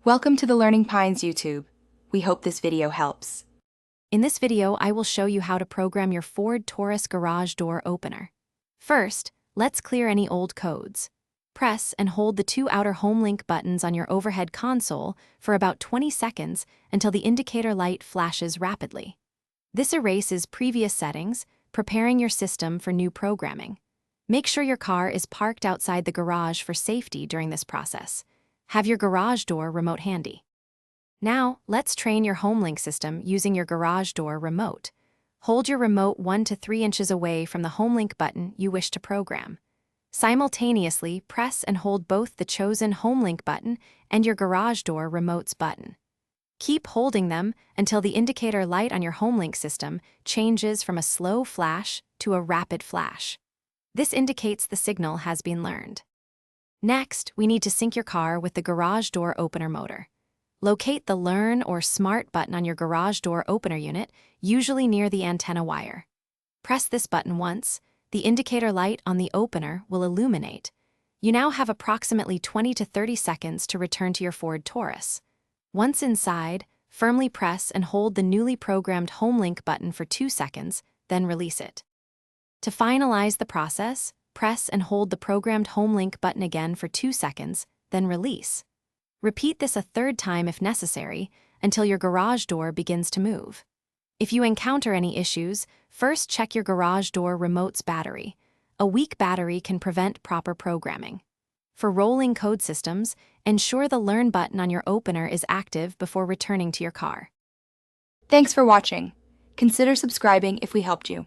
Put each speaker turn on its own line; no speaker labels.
Welcome to the Learning Pines YouTube. We hope this video helps.
In this video, I will show you how to program your Ford Taurus garage door opener. First, let's clear any old codes. Press and hold the two outer home link buttons on your overhead console for about 20 seconds until the indicator light flashes rapidly. This erases previous settings, preparing your system for new programming. Make sure your car is parked outside the garage for safety during this process. Have your garage door remote handy. Now, let's train your HomeLink system using your garage door remote. Hold your remote 1 to 3 inches away from the HomeLink button you wish to program. Simultaneously, press and hold both the chosen HomeLink button and your garage door remote's button. Keep holding them until the indicator light on your HomeLink system changes from a slow flash to a rapid flash. This indicates the signal has been learned. Next, we need to sync your car with the garage door opener motor. Locate the Learn or Smart button on your garage door opener unit, usually near the antenna wire. Press this button once. The indicator light on the opener will illuminate. You now have approximately 20 to 30 seconds to return to your Ford Taurus. Once inside, firmly press and hold the newly programmed HomeLink button for 2 seconds, then release it. To finalize the process, press and hold the programmed HomeLink button again for 2 seconds, then release. Repeat this a third time if necessary, until your garage door begins to move. If you encounter any issues, first check your garage door remote's battery. A weak battery can prevent proper programming. For rolling code systems, ensure the Learn button on your opener is active before returning to your car.
Thanks for watching. Consider subscribing if we helped you.